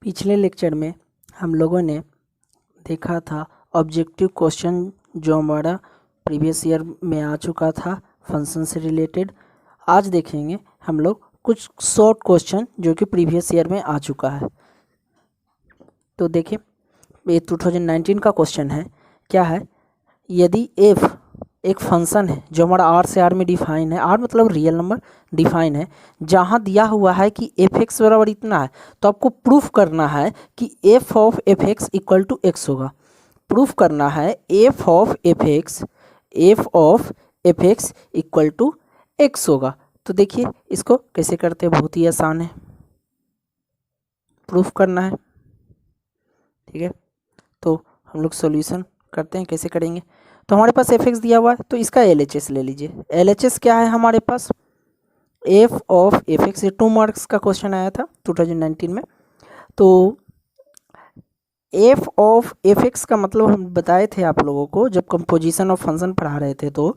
पिछले लेक्चर में हम लोगों ने देखा था ऑब्जेक्टिव क्वेश्चन जो हमारा प्रीवियस ईयर में आ चुका था फंक्शन से रिलेटेड। आज देखेंगे हम लोग कुछ शॉर्ट क्वेश्चन जो कि प्रीवियस ईयर में आ चुका है। तो देखिए ये 2019 का क्वेश्चन है। क्या है, यदि f एक फंक्शन है जो हमारा r से r में डिफाइन है, r मतलब रियल नंबर डिफाइन है, जहाँ दिया हुआ है कि f(x) बराबर इतना है, तो आपको प्रूफ करना है कि f of f(x) equal to x होगा। प्रूफ करना है f of f(x) equal to x होगा। तो देखिए इसको कैसे करते हैं, बहुत ही आसान है, प्रूफ करना है। ठीक है, तो हम लोग सॉल्यूशन करते हैं। कैसे करेंगे, तो हमारे पास f(x) दिया हुआ है, तो इसका LHS ले लीजिए। LHS क्या है हमारे पास, f ऑफ f(x), ये 2 मार्क्स का क्वेश्चन आया था 2019 में। तो f ऑफ f(x) का मतलब हम बताए थे आप लोगों को जब कंपोजिशन ऑफ फंक्शन पढ़ा रहे थे, तो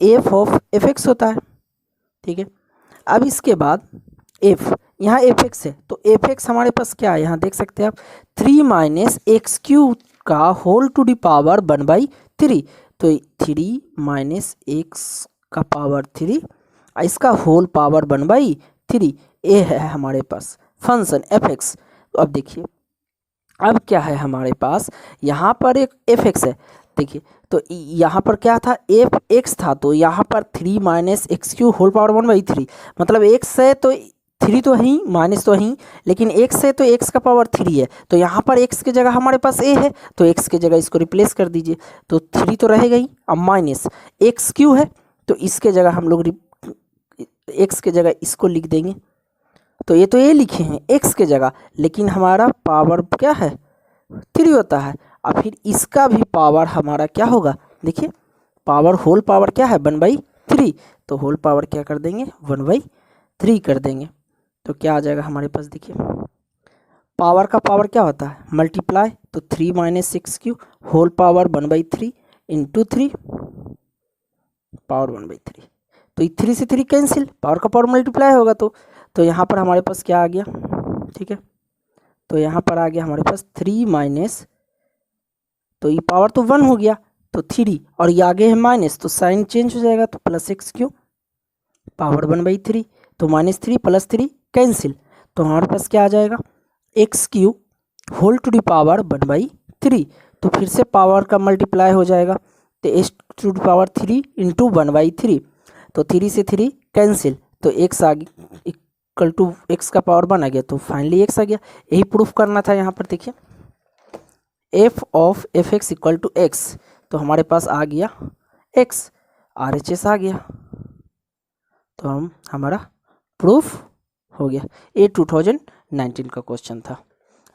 f ऑफ f(x) होता है। ठीक है, अब इसके बाद f, यहाँ f(x) है, तो f(x) हमारे पास क्या है, यहाँ देख सकते हैं आप 3 - x³ का होल टू दी पावर 1/3। तो 3 - x का पावर 3, इसका होल पावर 1/3, ये है हमारे पास फंक्शन f(x). तो अब देखिए, अब क्या है हमारे पास, यहाँ पर एक f(x) है। देखिए तो यहाँ पर क्या था, f(x) था, तो यहाँ पर 3 - x³ होल पावर 1/3, मतलब x है तो 3 तो ही, माइनस तो ही, लेकिन x है तो x का पावर 3 है, तो यहाँ पर x की जगह हमारे पास a है, तो x की जगह इसको रिप्लेस कर दीजिए, तो 3 तो रहेगा ही। अब माइनस x³ है, तो इसके जगह हम लोग x के जगह इसको लिख देंगे। तो ये तो ये लिखे हैं x के जगह, लेकिन हमारा पावर क्या है, 3 होता है। और फिर इसका भी पावर हमारा क्या होगा, देखिए पावर, होल पावर क्या है 1/3, तो होल पावर क्या कर देंगे 1/3 कर देंगे। तो क्या आ जाएगा हमारे पास, देखिए पावर का पावर क्या होता है मल्टीप्लाई, तो 3 - x³ whole power 1/3 into 3 power 1/3, तो 3 से 3 कैंसिल, पावर का पावर मल्टीप्लाई होगा, तो यहाँ पर हमारे पास क्या आ गया। ठीक है, तो यहाँ पर आ गया हमारे पास 3 तो ये पावर तो 1 हो गया, तो 3, और ये आगे है माइनस, तो साइन चेंज हो जाएगा, तो प्लस x³ पावर 1/3, तो -3 + 3 कैंसिल, तो हमारे पास क्या आ जाएगा x³ whole to the power 1/3। तो फिर से पावर का मल्टीप्लाई हो जाएगा, तो x³ इंटू 1/3, तो 3 से 3 कैंसिल, तो x आ गया इक्वल टू x का पावर 1 आ गया, तो फाइनली x आ गया। यही प्रूफ करना था। यहाँ पर देखिए f of f(x) equal to x, तो हमारे पास आ गया x, RHS आ गया, तो हमारा प्रूफ हो गया। ये 2019 का क्वेश्चन था।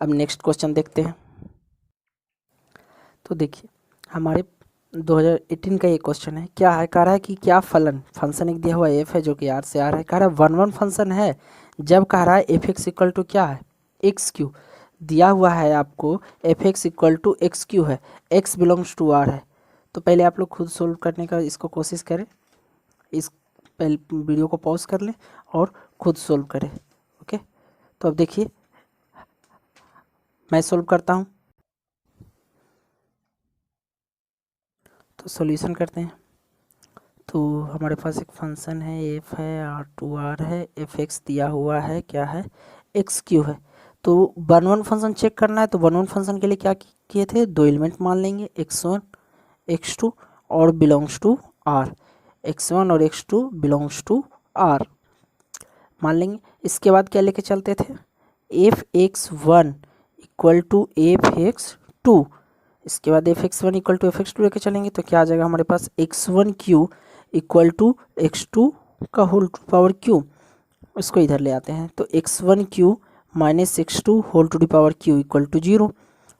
अब नेक्स्ट क्वेश्चन देखते हैं। तो देखिए हमारे 2018 का ये क्वेश्चन है। क्या है, कह रहा है कि क्या फंक्शन एक दिया हुआ f है जो कि r से r है, कह रहा है 1 फंक्शन है, जब कह रहा है f(x) इक्वल टू क्या है x³ दिया हुआ है आपको, f(x) इक्वल टू x³ है, x बिलोंग्स टू r है। तो पहले आप लोग खुद सोल्व करने का इसको कोशिश करें, इस पहले वीडियो को पॉज कर लें और खुद सोल्व करें। ओके, तो अब देखिए मैं सोल्व करता हूँ, तो सॉल्यूशन करते हैं। तो हमारे पास एक फंक्शन है f है, r2r है, f(x) दिया हुआ है क्या है x³ है। तो 1 फंक्शन चेक करना है, तो 1 फंक्शन के लिए क्या किए थे, 2 एलिमेंट मान लेंगे x1 x2 और बिलोंग्स टू r, x1 और x2 बिलोंग्स टू r मान लेंगे। इसके बाद क्या लेके चलते थे, f(x1) इक्वल टू f(x2), इसके बाद f(x1) इक्वल टू f(x2) लेके चलेंगे, तो क्या आ जाएगा हमारे पास x1³ इक्वल टू x2 का होल पावर q, इसको इधर ले आते हैं, तो x1³ minus x2 whole to the power q equal to 0।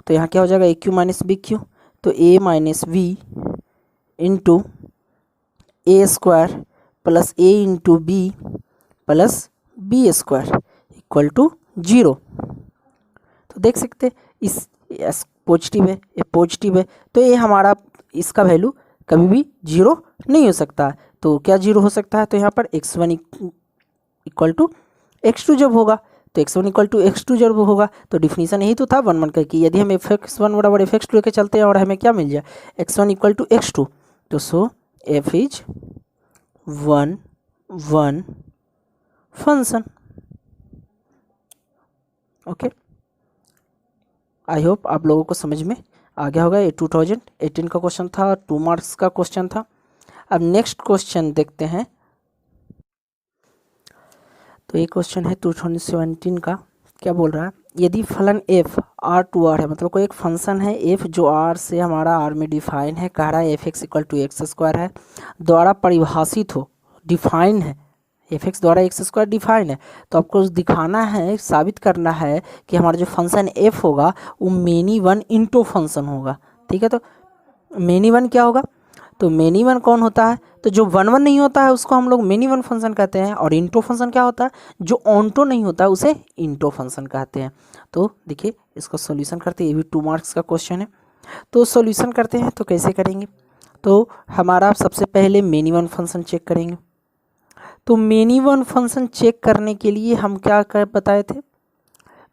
तो यहाँ क्या हो जाएगा aq माइनस bq, तो a minus v into a² plus a into b plus b² equal to 0। तो देख सकते इस पॉजिटिव है, ये पॉजिटिव है, तो ये हमारा इसका वैल्यू कभी भी 0 नहीं हो सकता है। तो क्या 0 हो सकता है, तो यहाँ पर x1 इक्वल टू x2 जब होगा, तो x1 इक्वल टू x2 जब होगा तो डिफिनीसन यही तो था 1 1 का कि यदि हम fx1 बराबर fx2 लेके चलते हैं और हमें क्या मिल जाए x1 इक्वल टू x2, तो सो f is 1 1 function. Okay, I hope आप लोगों को समझ में आ गया होगा। ये 2018 का क्वेश्चन था, 2 मार्क्स का क्वेश्चन था। अब नेक्स्ट क्वेश्चन देखते हैं। तो ये क्वेश्चन है 2017 का। क्या बोल रहा है, यदि फलन f r टू r है, मतलब कोई एक फंक्शन है f जो r से हमारा r में डिफाइन है, कह रहा है fx equal to x square है, द्वारा परिभाषित हो, डिफाइन है, fx द्वारा एक्स स्क्वायर डिफाइन है, तो आपको दिखाना है, साबित करना है कि हमारा जो फंक्शन f होगा वो मेनी वन इंटो फंक्शन होगा। ठीक है, तो मेनी वन क्या होगा, तो मेनी वन कौन होता है, तो जो 1 1 नहीं होता है उसको हम लोग मेनी वन फंक्शन कहते हैं, और इंटो फंक्शन क्या होता है, जो ऑन्टो नहीं होता है उसे इंटो फंक्शन कहते हैं। तो देखिए इसको सॉल्यूशन करते हैं, ये भी 2 मार्क्स का क्वेश्चन है। तो सॉल्यूशन करते हैं, तो कैसे करेंगे, तो हमारा सबसे पहले मेनी वन फंक्शन चेक करेंगे। तो मेनी वन फंक्शन चेक करने के लिए हम क्या बताए थे,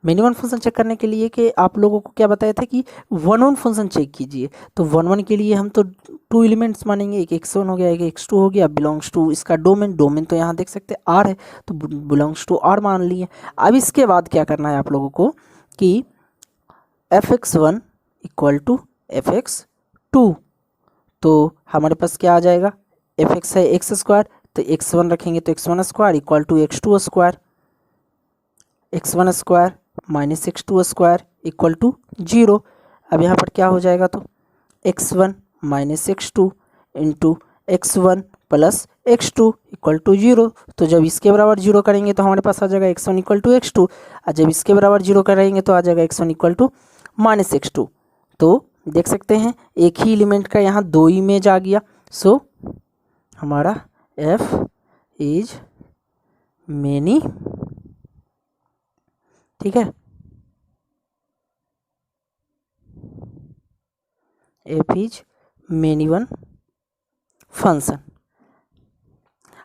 मेनी वन फंक्शन चेक करने के लिए कि आप लोगों को क्या बताया था कि 1 1 फंक्शन चेक कीजिए। तो 1 1 के लिए हम तो 2 एलिमेंट्स मानेंगे, एक x1 हो गया, एक x2 हो गया, बिलोंग्स टू इसका डोमेन तो यहाँ देख सकते हैं r है, तो बिलोंग्स टू r मान लिए। अब इसके बाद क्या करना है आप लोगों को कि fx1 इक्वल टू fx2, तो हमारे पास क्या आ जाएगा, fx है एक्स स्क्वायर, तो x1 रखेंगे तो x1 square equal to x2 square, x1 square minus x2 square equal to 0। अब यहाँ पर क्या हो जाएगा, तो x1 minus x2 into x1 plus x2 equal to 0। तो जब इसके बराबर 0 करेंगे तो हमारे पास आ जाएगा x1 इक्वल टू x2, और जब इसके बराबर 0 करेंगे तो आ जाएगा x1 equal to minus x2। तो देख सकते हैं एक ही एलिमेंट का यहाँ 2 इमेज आ गया। सो हमारा f इज मेनी, ठीक है, f is many one function.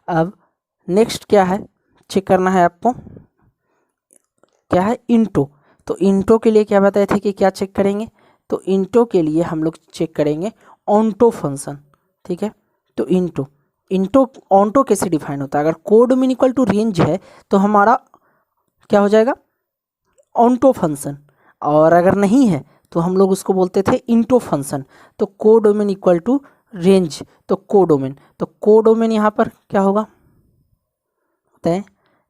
अब नेक्स्ट क्या है, चेक करना है आपको, क्या है इंटो। तो इंटो के लिए क्या बताए थे कि क्या चेक करेंगे, तो इंटो के लिए हम लोग चेक करेंगे ऑन्टो फंक्शन। ठीक है, तो इंटो ऑन्टो कैसे डिफाइन होता है, अगर कोड में इक्वल टू रेंज है तो हमारा क्या हो जाएगा, ऑन्टो फंक्शन, और अगर नहीं है तो हम लोग उसको बोलते थे इंटो फंक्शन। तो कोडोमेन इक्वल टू रेंज, तो कोडोमेन यहाँ पर क्या होगा, बताएं,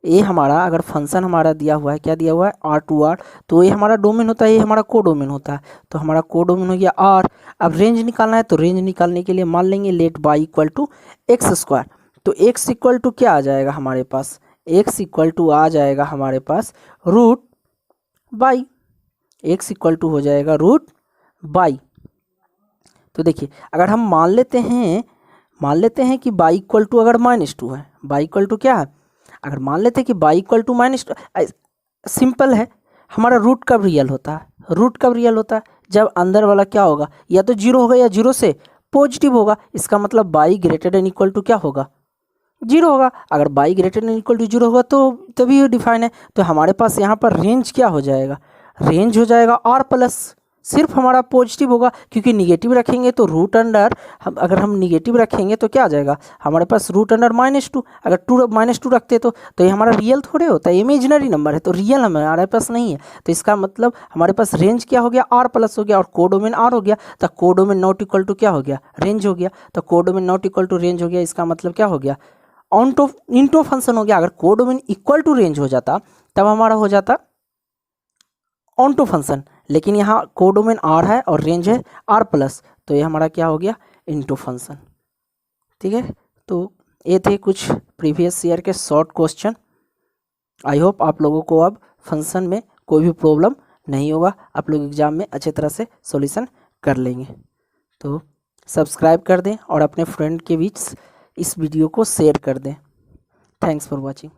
ये हमारा अगर फंक्शन हमारा दिया हुआ है, क्या दिया हुआ है r टू r, तो ये हमारा डोमेन होता है, ये हमारा कोडोमेन होता है, तो हमारा कोडोमेन हो गया r। अब रेंज निकालना है, तो रेंज निकालने के लिए मान लेंगे let y equal to x square, तो x इक्वल टू क्या आ जाएगा हमारे पास, x इक्वल टू आ जाएगा हमारे पास root by, x equal to हो जाएगा रूट बाई। तो देखिए अगर हम मान लेते हैं कि y इक्वल टू अगर -2 है, y इक्वल टू क्या है, अगर मान लेते हैं कि y इक्वल टू -2, सिंपल है, हमारा रूट कब रियल होता है, जब अंदर वाला क्या होगा, या तो 0 होगा या 0 से पॉजिटिव होगा, इसका मतलब y greater than equal to क्या होगा, 0 होगा। अगर y greater than equal to 0 होगा तो तभी डिफाइन है। तो हमारे पास यहाँ पर रेंज क्या हो जाएगा, रेंज हो जाएगा r प्लस, सिर्फ हमारा पॉजिटिव होगा, क्योंकि निगेटिव रखेंगे तो रूट अंडर, अगर हम निगेटिव रखेंगे तो क्या आ जाएगा हमारे पास रूट अंडर -2, अगर -2 रखते तो ये हमारा रियल थोड़े होता है, इमेजिनरी नंबर है, तो रियल हमारे पास नहीं है। तो इसका मतलब हमारे पास रेंज क्या हो गया, r प्लस हो गया, और कोडोमेन r हो गया, तो कोडोमेन नॉट इक्वल टू क्या हो गया, रेंज हो गया। तो codomain not equal to range हो गया, इसका मतलब क्या हो गया, ऑन्टो इंटो फंक्शन हो गया। अगर कोडोमेन इक्वल टू रेंज हो जाता तब हमारा हो जाता ऑन्टो फंक्शन, लेकिन यहाँ कोडोमेन r है और रेंज है r प्लस, तो ये हमारा क्या हो गया, इंटो फंक्शन। ठीक है, तो ये थे कुछ प्रीवियस ईयर के शॉर्ट क्वेश्चन। आई होप आप लोगों को अब फंक्शन में कोई भी प्रॉब्लम नहीं होगा, आप लोग एग्जाम में अच्छे तरह से सॉल्यूशन कर लेंगे। तो सब्सक्राइब कर दें और अपने फ्रेंड के बीच इस वीडियो को शेयर कर दें। Thanks for watching.